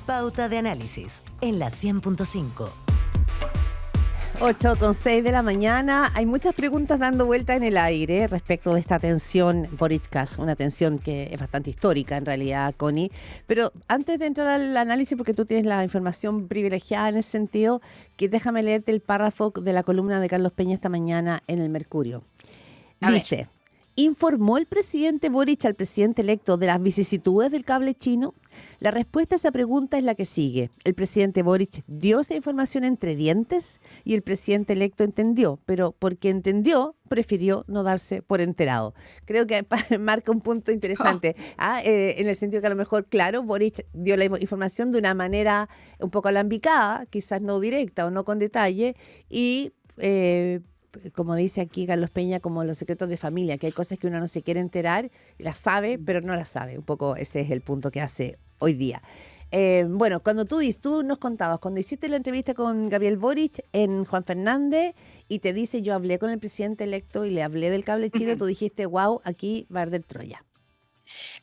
Pauta de Análisis en la 100.5. 8:06 de la mañana. Hay muchas preguntas dando vuelta en el aire respecto de esta tensión Boric-Kast, una tensión que es bastante histórica en realidad, Connie. Pero antes de entrar al análisis, porque tú tienes la información privilegiada en ese sentido, que déjame leerte el párrafo de la columna de Carlos Peña esta mañana en El Mercurio. Dice: ¿informó el presidente Boric al presidente electo de las vicisitudes del cable chino? La respuesta a esa pregunta es la que sigue. El presidente Boric dio esa información entre dientes y el presidente electo entendió, pero porque entendió, prefirió no darse por enterado. Creo que marca un punto interesante, en el sentido que a lo mejor, claro, Boric dio la información de una manera un poco alambicada, quizás no directa o no con detalle, y como dice aquí Carlos Peña, como los secretos de familia, que hay cosas que uno no se quiere enterar, las sabe, pero no las sabe. Un poco ese es el punto que hace hoy día. Bueno, cuando tú nos contabas, cuando hiciste la entrevista con Gabriel Boric en Juan Fernández y te dice, yo hablé con el presidente electo y le hablé del cable chino, tú dijiste, wow, aquí va a arder Troya.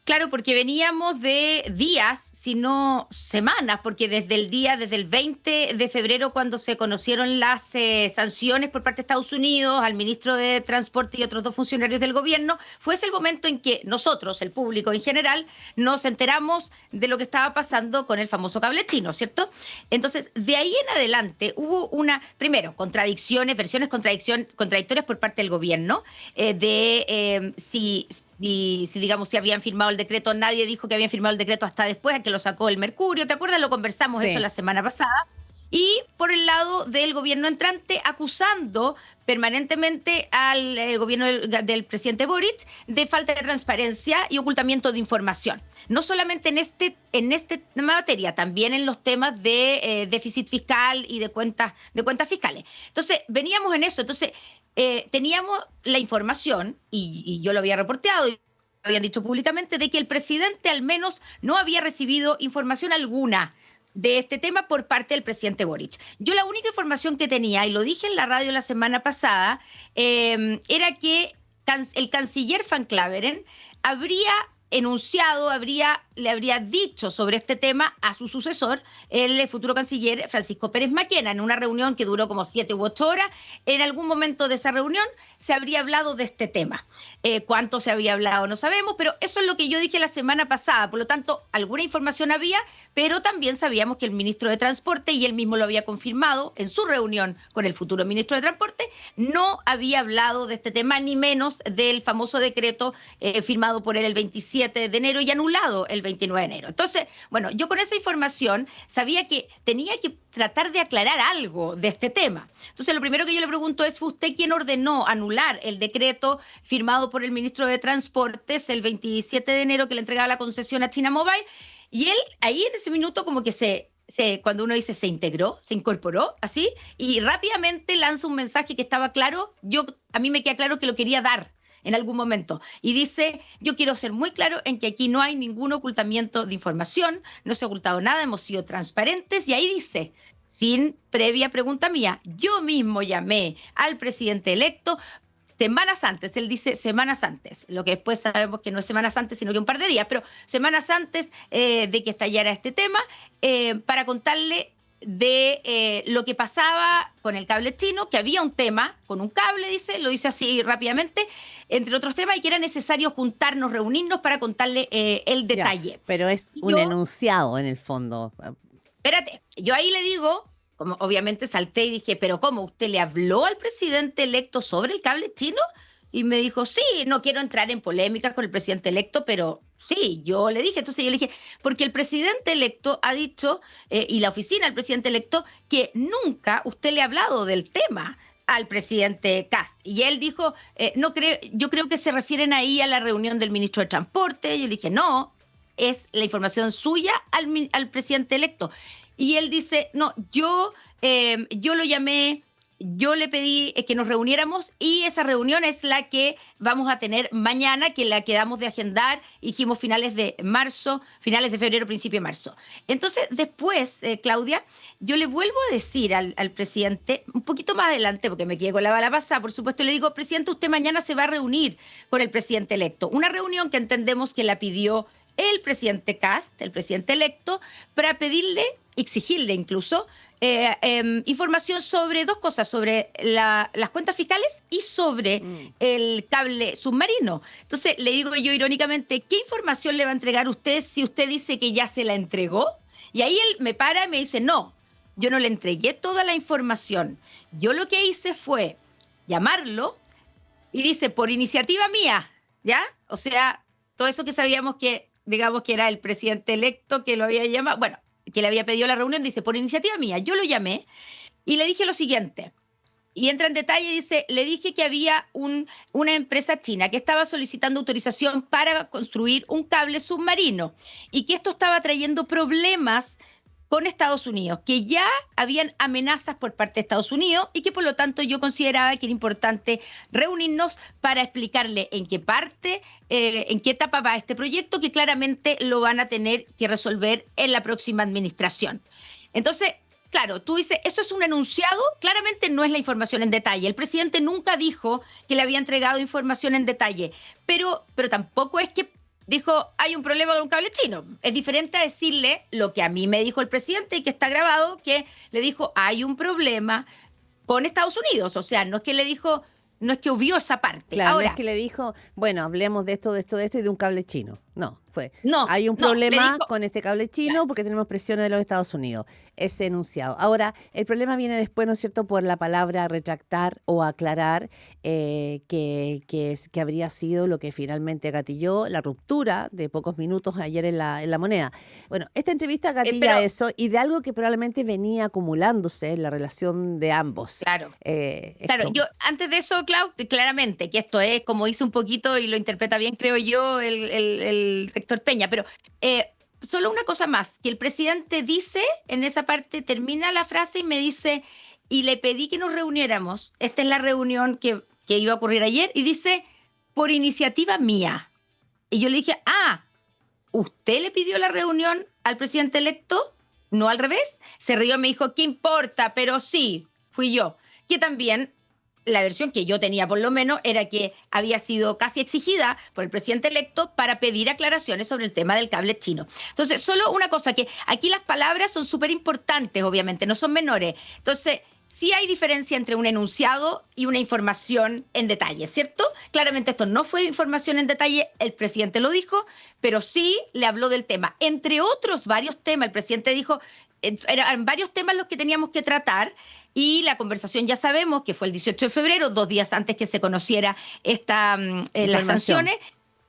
Claro, porque veníamos de días, si no semanas, porque desde el 20 de febrero, cuando se conocieron las sanciones por parte de Estados Unidos al ministro de Transporte y otros dos funcionarios del gobierno, fue ese el momento en que nosotros, el público en general, nos enteramos de lo que estaba pasando con el famoso cable chino, ¿cierto? Entonces, de ahí en adelante hubo primero, versiones contradictorias por parte del gobierno, si digamos, si habían firmado el decreto. Nadie dijo que habían firmado el decreto hasta después, a que lo sacó el Mercurio, ¿te acuerdas? Lo conversamos eso la semana pasada. Y por el lado del gobierno entrante, acusando permanentemente al gobierno del presidente Boric de falta de transparencia y ocultamiento de información. No solamente en esta materia, también en los temas de déficit fiscal y de cuentas fiscales. Entonces, veníamos en eso. Entonces, teníamos la información, y yo lo había reporteado, y habían dicho públicamente, de que el presidente al menos no había recibido información alguna de este tema por parte del presidente Boric. Yo la única información que tenía, y lo dije en la radio la semana pasada, era que el canciller Van Claveren habría enunciado, le habría dicho sobre este tema a su sucesor, el futuro canciller Francisco Pérez Maquena, en una reunión que duró como 7 u 8 horas. En algún momento de esa reunión se habría hablado de este tema. Cuánto se había hablado no sabemos, pero eso es lo que yo dije la semana pasada. Por lo tanto, alguna información había, pero también sabíamos que el ministro de Transporte, y él mismo lo había confirmado en su reunión con el futuro ministro de Transporte, no había hablado de este tema, ni menos del famoso decreto firmado por él el 27 de enero y anulado el 29 de enero. Entonces, bueno, yo con esa información sabía que tenía que tratar de aclarar algo de este tema. Entonces, lo primero que yo le pregunto es, ¿fue usted quien ordenó anular el decreto firmado por el ministro de Transportes el 27 de enero que le entregaba la concesión a China Mobile? Y él, ahí en ese minuto, como que cuando uno dice se integró, se incorporó, así, y rápidamente lanza un mensaje que estaba claro. A mí me queda claro que lo quería dar en algún momento. Y dice, yo quiero ser muy claro en que aquí no hay ningún ocultamiento de información, no se ha ocultado nada, hemos sido transparentes. Y ahí dice, sin previa pregunta mía, yo mismo llamé al presidente electo semanas antes. Él dice semanas antes, lo que después sabemos que no es semanas antes, sino que un par de días, pero semanas antes de que estallara este tema, para contarle de lo que pasaba con el cable chino, que había un tema con un cable, lo dice así rápidamente, entre otros temas, y que era necesario juntarnos, reunirnos para contarle el detalle. Pero es un enunciado en el fondo. Espérate, yo ahí le digo, como obviamente salté y dije, pero ¿cómo? ¿Usted le habló al presidente electo sobre el cable chino? Y me dijo, sí, no quiero entrar en polémicas con el presidente electo, pero sí, yo le dije. Entonces yo le dije, porque el presidente electo ha dicho, y la oficina del presidente electo, que nunca usted le ha hablado del tema al presidente Kast. Y él dijo, yo creo que se refieren ahí a la reunión del ministro de Transporte. Yo le dije, no, es la información suya al presidente electo. Y él dice, no, yo lo llamé, yo le pedí que nos reuniéramos, y esa reunión es la que vamos a tener mañana, que la quedamos de agendar, dijimos finales de febrero, principio de marzo. Entonces, después, Claudia, yo le vuelvo a decir al presidente, un poquito más adelante, porque me quedé con la bala pasada, por supuesto, le digo, presidente, usted mañana se va a reunir con el presidente electo. Una reunión que entendemos que la pidió el presidente Kast, el presidente electo, para pedirle, exigirle incluso, información sobre dos cosas, sobre las cuentas fiscales y sobre el cable submarino. Entonces, le digo yo irónicamente, ¿qué información le va a entregar usted si usted dice que ya se la entregó? Y ahí él me para y me dice, no, yo no le entregué toda la información. Yo lo que hice fue llamarlo y dice, por iniciativa mía, ¿ya? O sea, todo eso que sabíamos que, digamos que era el presidente electo que lo había llamado, bueno, que le había pedido la reunión, dice, por iniciativa mía, yo lo llamé y le dije lo siguiente, y entra en detalle y dice, le dije que había una empresa china que estaba solicitando autorización para construir un cable submarino y que esto estaba trayendo problemas con Estados Unidos, que ya habían amenazas por parte de Estados Unidos y que por lo tanto yo consideraba que era importante reunirnos para explicarle en qué parte, en qué etapa va este proyecto, que claramente lo van a tener que resolver en la próxima administración. Entonces, claro, tú dices, eso es un enunciado, claramente no es la información en detalle. El presidente nunca dijo que le había entregado información en detalle, pero tampoco es que dijo, hay un problema con un cable chino. Es diferente a decirle lo que a mí me dijo el presidente y que está grabado, que le dijo, hay un problema con Estados Unidos. O sea, no es que le dijo, no es que obvió esa parte. Claro, ahora, no es que le dijo, bueno, hablemos de esto, de esto, de esto y de un cable chino. No, no, hay un no, problema le dijo, con este cable chino claro, porque tenemos presiones de los Estados Unidos. Ese enunciado. Ahora, el problema viene después, ¿no es cierto?, por la palabra retractar o aclarar, que habría sido lo que finalmente gatilló la ruptura de pocos minutos ayer en la Moneda. Bueno, esta entrevista gatilla pero, eso y de algo que probablemente venía acumulándose en la relación de ambos. claro. Es Claro, como, yo antes de eso, Clau, claramente que esto es como hice un poquito y lo interpreta bien, creo yo, el rector Peña, pero solo una cosa más, que el presidente dice, en esa parte termina la frase y me dice, y le pedí que nos reuniéramos, esta es la reunión que iba a ocurrir ayer, y dice, por iniciativa mía. Y yo le dije, ¿usted le pidió la reunión al presidente electo? No al revés. Se rió y me dijo, ¿qué importa? Pero sí, fui yo. Que también la versión que yo tenía por lo menos era que había sido casi exigida por el presidente electo para pedir aclaraciones sobre el tema del cable chino. Entonces, solo una cosa, que aquí las palabras son súper importantes, obviamente, no son menores. Entonces, sí hay diferencia entre un enunciado y una información en detalle, ¿cierto? Claramente esto no fue información en detalle, el presidente lo dijo, pero sí le habló del tema. Entre otros varios temas, el presidente dijo, eran varios temas los que teníamos que tratar y la conversación ya sabemos que fue el 18 de febrero, 2 días antes que se conociera las sanciones.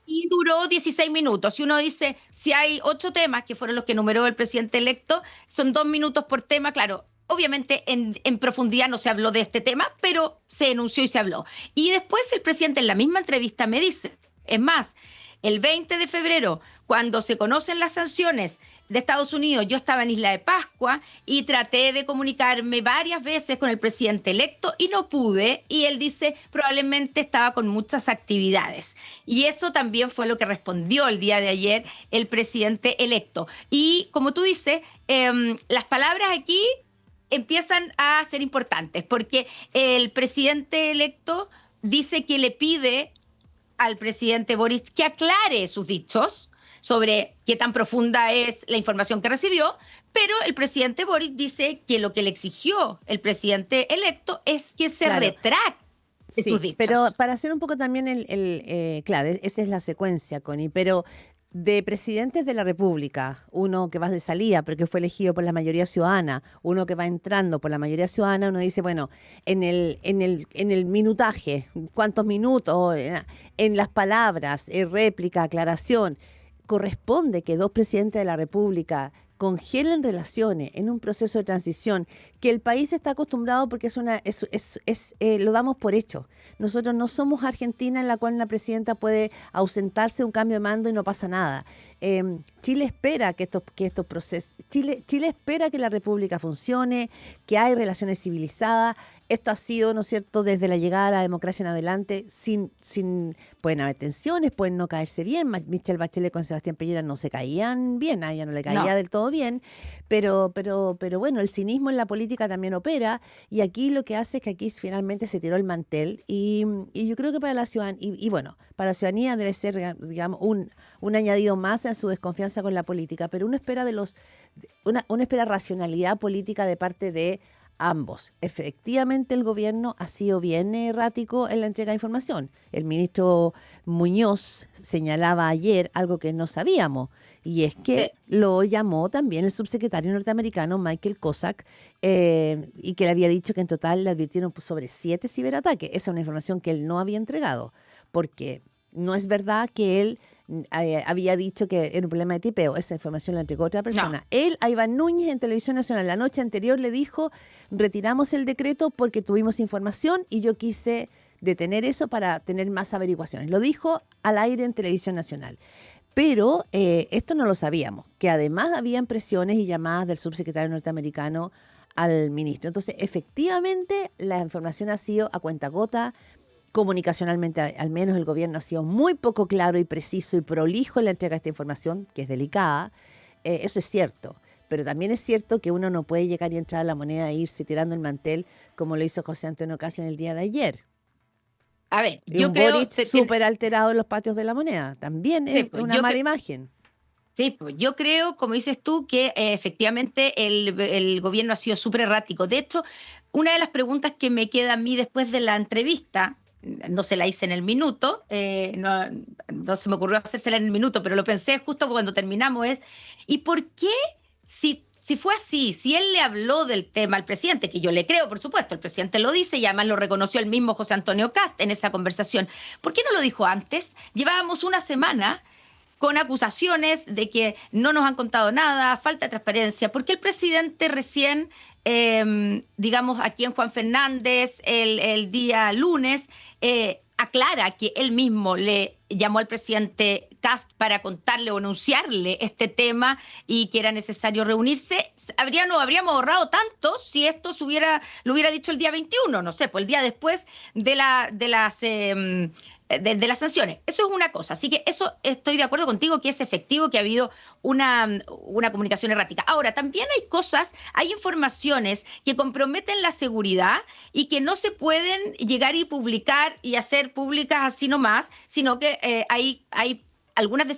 Y duró 16 minutos. Y uno dice, si hay 8 temas, que fueron los que enumeró el presidente electo, son 2 minutos por tema, claro. Obviamente en profundidad no se habló de este tema, pero se enunció y se habló. Y después el presidente en la misma entrevista me dice, es más, el 20 de febrero, cuando se conocen las sanciones de Estados Unidos, yo estaba en Isla de Pascua y traté de comunicarme varias veces con el presidente electo y no pude. Y él dice, probablemente estaba con muchas actividades. Y eso también fue lo que respondió el día de ayer el presidente electo. Y como tú dices, las palabras aquí empiezan a ser importantes, porque el presidente electo dice que le pide al presidente Boric que aclare sus dichos sobre qué tan profunda es la información que recibió, pero el presidente Boric dice que lo que le exigió el presidente electo es que se retracte de sus dichos. Pero para hacer un poco también claro, esa es la secuencia, Connie, pero de presidentes de la República, uno que va de salida, pero que fue elegido por la mayoría ciudadana, uno que va entrando por la mayoría ciudadana, uno dice, bueno, en el minutaje, cuántos minutos, en las palabras, réplica, aclaración, corresponde que 2 presidentes de la República congelen relaciones en un proceso de transición que el país está acostumbrado porque lo damos por hecho. Nosotros no somos Argentina en la cual una presidenta puede ausentarse de un cambio de mando y no pasa nada. Chile espera que estos procesos, Chile espera que la República funcione, que hay relaciones civilizadas. Esto ha sido, ¿no es cierto?, desde la llegada a la democracia en adelante, pueden haber tensiones, pueden no caerse bien. Michelle Bachelet con Sebastián Piñera no se caían bien, a ella no le caía del todo bien, pero bueno, el cinismo en la política también opera, y aquí lo que hace es que aquí finalmente se tiró el mantel, y yo creo que para la ciudadanía, y bueno, para la ciudadanía debe ser, digamos, un añadido más en su desconfianza con la política, pero uno espera uno espera racionalidad política de parte de ambos. Efectivamente, el gobierno ha sido bien errático en la entrega de información. El ministro Muñoz señalaba ayer algo que no sabíamos, y es que lo llamó también el subsecretario norteamericano Michael Cossack, y que le había dicho que en total le advirtieron sobre 7 ciberataques. Esa es una información que él no había entregado, porque no es verdad que él había dicho que era un problema de tipeo. Esa información la entregó otra persona. No. Él, a Iván Núñez, en Televisión Nacional, la noche anterior le dijo: retiramos el decreto porque tuvimos información y yo quise detener eso para tener más averiguaciones. Lo dijo al aire en Televisión Nacional. Pero esto no lo sabíamos, que además habían presiones y llamadas del subsecretario norteamericano al ministro. Entonces, efectivamente, la información ha sido a cuentagota. Comunicacionalmente, al menos el gobierno ha sido muy poco claro y preciso y prolijo en la entrega de esta información, que es delicada. Eso es cierto, pero también es cierto que uno no puede llegar y entrar a La Moneda e irse tirando el mantel como lo hizo José Antonio Kast en el día de ayer. A ver, y yo creo... Boric súper alterado en los patios de La Moneda. También es una mala imagen. Sí, pues yo creo, como dices tú, que efectivamente el gobierno ha sido súper errático. De hecho, una de las preguntas que me queda a mí después de la entrevista, no se la hice en el minuto, no se me ocurrió hacérsela en el minuto, pero lo pensé justo cuando terminamos, ¿y por qué si fue así, si él le habló del tema al presidente, que yo le creo, por supuesto, el presidente lo dice y además lo reconoció el mismo José Antonio Kast en esa conversación, ¿por qué no lo dijo antes? Llevábamos una semana con acusaciones de que no nos han contado nada, falta de transparencia, ¿por qué el presidente recién... digamos, aquí en Juan Fernández el día lunes, aclara que él mismo le llamó al presidente Kast para contarle o anunciarle este tema y que era necesario reunirse? No habríamos ahorrado tanto si esto lo hubiera dicho el día 21, no sé, pues el día después de las sanciones. Eso es una cosa. Así que eso estoy de acuerdo contigo, que es efectivo, que ha habido una comunicación errática. Ahora, también hay informaciones que comprometen la seguridad y que no se pueden llegar y publicar y hacer públicas así nomás, sino que hay algunas de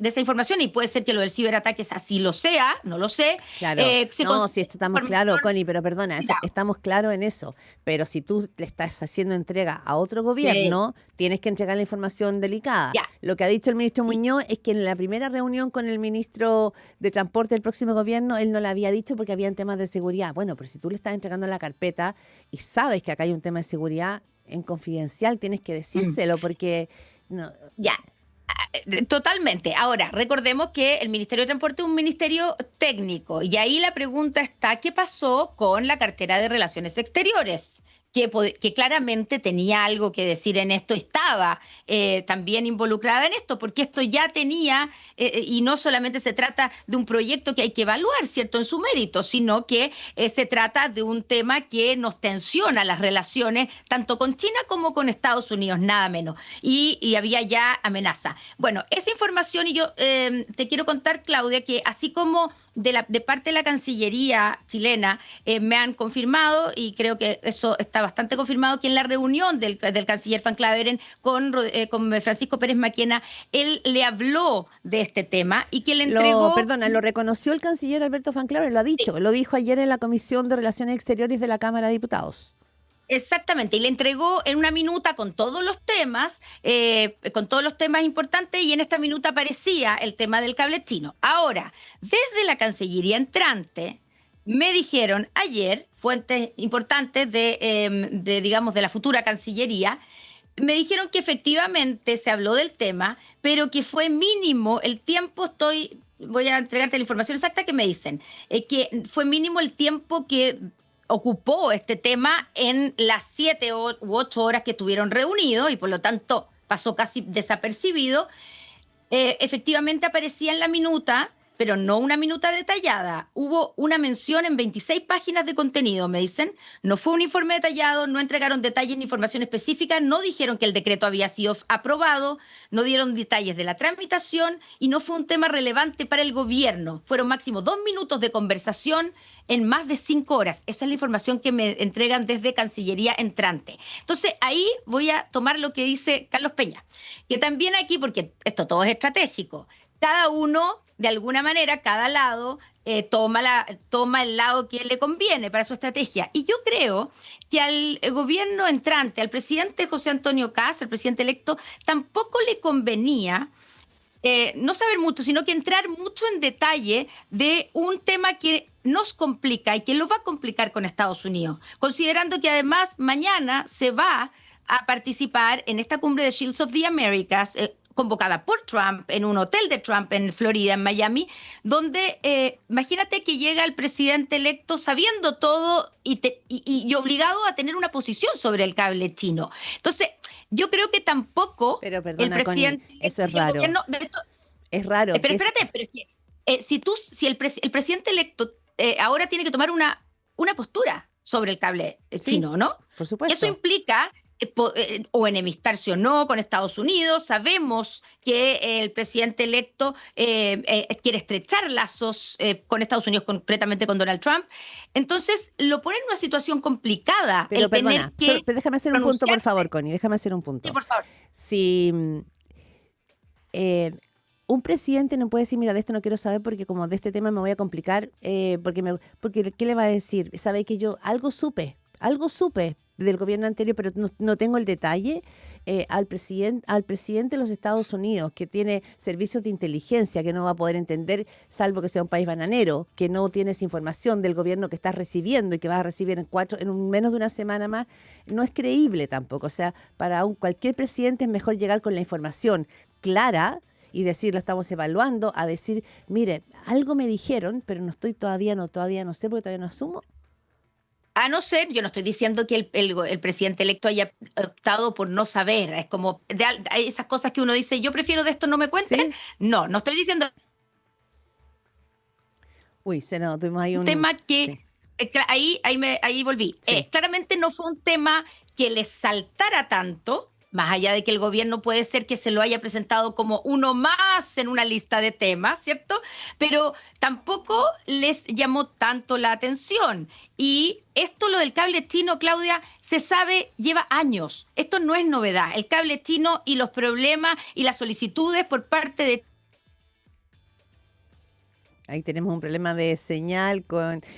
esa información, y puede ser que lo del ciberataque así lo sea, no lo sé. Claro, si esto estamos claros, Connie, pero perdona, estamos claros en eso. Pero si tú le estás haciendo entrega a otro gobierno, tienes que entregar la información delicada. Ya. Lo que ha dicho el ministro Muñoz es que en la primera reunión con el ministro de Transporte del próximo gobierno, él no le había dicho porque habían temas de seguridad. Bueno, pero si tú le estás entregando la carpeta y sabes que acá hay un tema de seguridad, en confidencial tienes que decírselo porque... no. Ya. Totalmente. Ahora, recordemos que el Ministerio de Transporte es un ministerio técnico y ahí la pregunta está: ¿qué pasó con la cartera de Relaciones Exteriores? Que claramente tenía algo que decir en esto, estaba también involucrada en esto, porque esto ya tenía, y no solamente se trata de un proyecto que hay que evaluar, ¿cierto?, en su mérito, sino que se trata de un tema que nos tensiona las relaciones tanto con China como con Estados Unidos, nada menos, y había ya amenaza. Bueno, esa información, y yo te quiero contar, Claudia, que así como de parte de la Cancillería chilena me han confirmado, y creo que eso está bastante confirmado, que en la reunión del canciller Van Claveren con Francisco Pérez Maquena, él le habló de este tema y que le entregó... Lo reconoció el canciller Alberto Van Claveren, lo ha dicho, sí. Lo dijo ayer en la Comisión de Relaciones Exteriores de la Cámara de Diputados. Exactamente, y le entregó en una minuta con todos los temas importantes, y en esta minuta aparecía el tema del cable chino. Ahora, desde la Cancillería entrante, me dijeron ayer, fuentes importantes digamos, de la futura Cancillería, me dijeron que efectivamente se habló del tema, pero que fue mínimo el tiempo. Voy a entregarte la información exacta que me dicen, que fue mínimo el tiempo que ocupó este tema en las 7 u 8 horas que estuvieron reunidos, y por lo tanto pasó casi desapercibido. Efectivamente aparecía en la minuta, pero no una minuta detallada. Hubo una mención en 26 páginas de contenido, me dicen. No fue un informe detallado, no entregaron detalles ni información específica, no dijeron que el decreto había sido aprobado, no dieron detalles de la tramitación y no fue un tema relevante para el gobierno. Fueron máximo 2 minutos de conversación en más de 5 horas. Esa es la información que me entregan desde Cancillería entrante. Entonces, ahí voy a tomar lo que dice Carlos Peña, que también aquí, porque esto todo es estratégico, cada uno, de alguna manera, cada lado toma el lado que le conviene para su estrategia. Y yo creo que al gobierno entrante, al presidente José Antonio Kast, el presidente electo, tampoco le convenía no saber mucho, sino que entrar mucho en detalle de un tema que nos complica y que lo va a complicar con Estados Unidos, considerando que además mañana se va a participar en esta cumbre de Shields of the Americas, convocada por Trump en un hotel de Trump en Florida, en Miami, donde imagínate que llega el presidente electo sabiendo todo y obligado a tener una posición sobre el cable chino. Entonces, yo creo que tampoco Pero perdona, el presidente... Connie, eso es raro. Es raro. Pero espérate, pero es que si el presidente electo ahora tiene que tomar una postura sobre el cable chino, ¿no? Por supuesto. Eso implica o enemistarse o no con Estados Unidos. Sabemos que el presidente electo quiere estrechar lazos con Estados Unidos, concretamente con Donald Trump. Entonces, lo pone en una situación complicada. Pero el perdona, tener que pero déjame hacer un punto, por favor, Connie, déjame hacer un punto. Sí, por favor. Si un presidente no puede decir, mira, de esto no quiero saber porque como de este tema me voy a complicar, porque ¿qué le va a decir? Sabe que yo algo supe del gobierno anterior, pero no tengo el detalle. Al presidente de los Estados Unidos, que tiene servicios de inteligencia, que no va a poder entender, salvo que sea un país bananero, que no tiene esa información del gobierno que está recibiendo y que va a recibir en menos de una semana más, no es creíble tampoco. O sea, para cualquier presidente es mejor llegar con la información clara y decir, lo estamos evaluando, a decir, mire, algo me dijeron, pero todavía no sé porque todavía no asumo. A no ser, yo no estoy diciendo que el presidente electo haya optado por no saber. Es como esas cosas que uno dice, yo prefiero de esto no me cuenten. ¿Sí? No estoy diciendo. Uy, tuvimos ahí un tema que sí. Ahí volví. Sí. Claramente no fue un tema que les saltara tanto, más allá de que el gobierno puede ser que se lo haya presentado como uno más en una lista de temas, ¿cierto? Pero tampoco les llamó tanto la atención. Y esto, lo del cable chino, Claudia, se sabe, lleva años. Esto no es novedad. El cable chino y los problemas y las solicitudes por parte de... Ahí tenemos un problema de señal.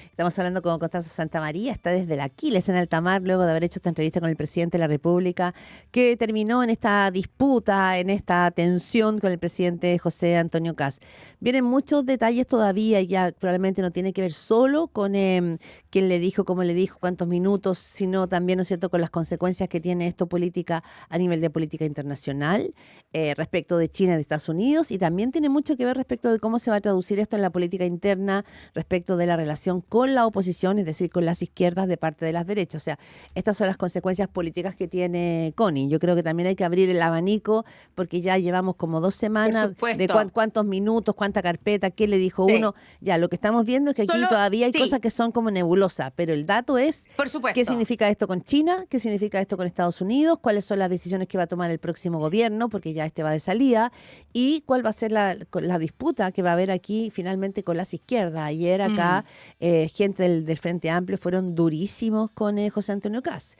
Estamos hablando con Constanza Santamaría, está desde el Aquiles en alta mar, luego de haber hecho esta entrevista con el presidente de la República, que terminó en esta disputa, en esta tensión con el presidente José Antonio Kast. Vienen muchos detalles todavía, y ya probablemente no tiene que ver solo con quién le dijo, cómo le dijo, cuántos minutos, sino también, ¿no es cierto?, con las consecuencias que tiene esto política a nivel de política internacional, respecto de China y de Estados Unidos, y también tiene mucho que ver respecto de cómo se va a traducir esto en la política interna respecto de la relación con la oposición, es decir, con las izquierdas de parte de las derechas. O sea, estas son las consecuencias políticas que tiene Connie. Yo creo que también hay que abrir el abanico porque ya llevamos como 2 semanas de cuántos minutos, cuánta carpeta, qué le dijo uno. Ya, lo que estamos viendo es que aquí todavía hay cosas que son como nebulosas, pero el dato es qué significa esto con China, qué significa esto con Estados Unidos, cuáles son las decisiones que va a tomar el próximo gobierno, porque ya va de salida, y cuál va a ser la disputa que va a haber aquí finalmente con las izquierdas. Ayer acá gente del Frente Amplio fueron durísimos con José Antonio Kast.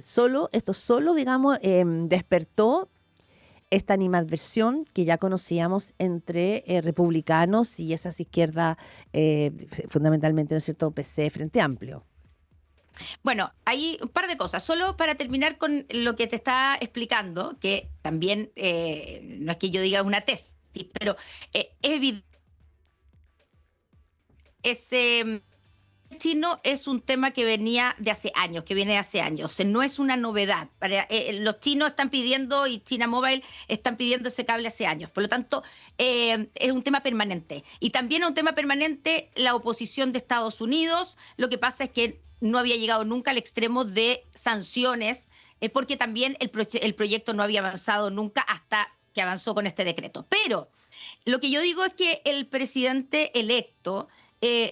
Solo, digamos, despertó esta animadversión que ya conocíamos entre republicanos y esas izquierdas, fundamentalmente, ¿no es cierto?, PC, Frente Amplio. Bueno, hay un par de cosas. Solo para terminar con lo que te está explicando, que también no es que yo diga una tesis, pero es evidente. Ese chino es un tema que venía de hace años, que viene de hace años. O sea, no es una novedad. Los chinos están pidiendo, y China Mobile están pidiendo ese cable hace años. Por lo tanto, es un tema permanente. Y también es un tema permanente la oposición de Estados Unidos. Lo que pasa es que no había llegado nunca al extremo de sanciones, porque también el proyecto no había avanzado nunca hasta que avanzó con este decreto. Pero lo que yo digo es que el presidente electo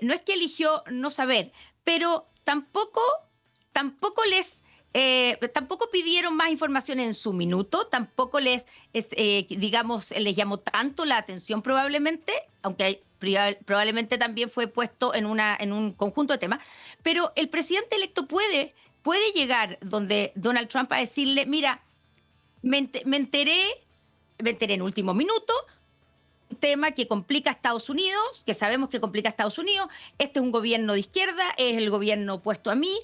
no es que eligió no saber, pero tampoco pidieron más información en su minuto, tampoco les llamó tanto la atención probablemente, aunque probablemente también fue puesto en un conjunto de temas, pero el presidente electo puede llegar donde Donald Trump a decirle, mira, me enteré en último minuto tema que complica a Estados Unidos, que sabemos que complica a Estados Unidos. Este es un gobierno de izquierda, es el gobierno opuesto a mí.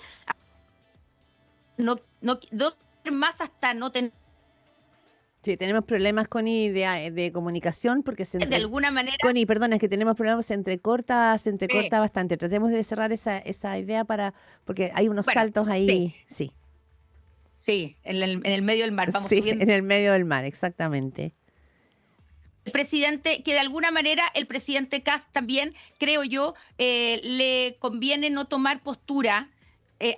No más hasta no tener... Sí, tenemos problemas, Connie, de comunicación porque de alguna manera... Connie, perdona, es que tenemos problemas, se entrecorta bastante. Tratemos de cerrar esa idea porque hay unos saltos ahí. Sí. Sí, en el medio del mar. Vamos subiendo. En el medio del mar, exactamente. El presidente, que de alguna manera el presidente Kast también, creo yo, le conviene no tomar postura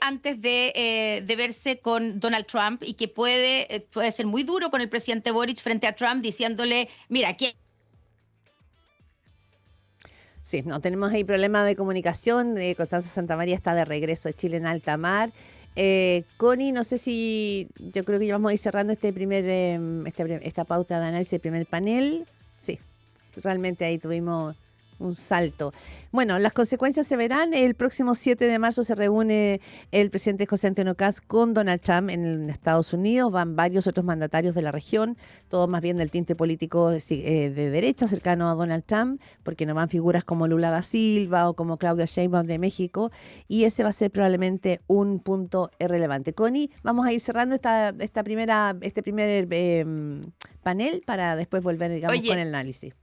antes de verse con Donald Trump, y que puede ser muy duro con el presidente Boric frente a Trump, diciéndole, mira, aquí... Sí, no, tenemos ahí problemas de comunicación. Constanza Santamaría está de regreso de Chile en alta mar. Connie, no sé si, yo creo que ya vamos a ir cerrando esta pauta de análisis del primer panel. Sí, realmente ahí tuvimos un salto. Bueno, las consecuencias se verán. El próximo 7 de marzo se reúne el presidente José Antonio Kast con Donald Trump en Estados Unidos. Van varios otros mandatarios de la región, todos más bien del tinte político de derecha, cercano a Donald Trump, porque no van figuras como Lula da Silva o como Claudia Sheinbaum de México, y ese va a ser probablemente un punto relevante. Connie, vamos a ir cerrando este primer panel para después volver, digamos, con el análisis.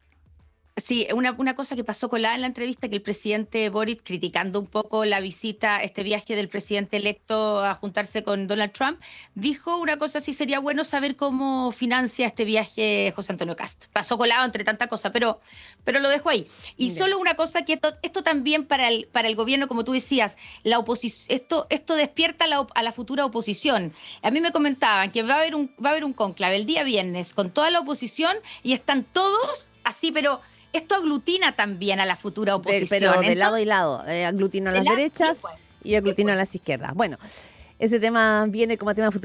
Sí, una cosa que pasó colada en la entrevista, que el presidente Boric, criticando un poco la visita, este viaje del presidente electo a juntarse con Donald Trump, dijo una cosa: sí, sería bueno saber cómo financia este viaje José Antonio Kast. Pasó colado entre tanta cosa, pero lo dejó ahí. Y solo una cosa, que esto también para el gobierno, como tú decías, la oposición, esto despierta a la futura oposición. A mí me comentaban que va a haber un cónclave el día viernes con toda la oposición, y están todos así, pero... Esto aglutina también a la futura oposición. Pero de lado y lado. Aglutina a las derechas y aglutina a las izquierdas. Bueno, ese tema viene como tema futuro.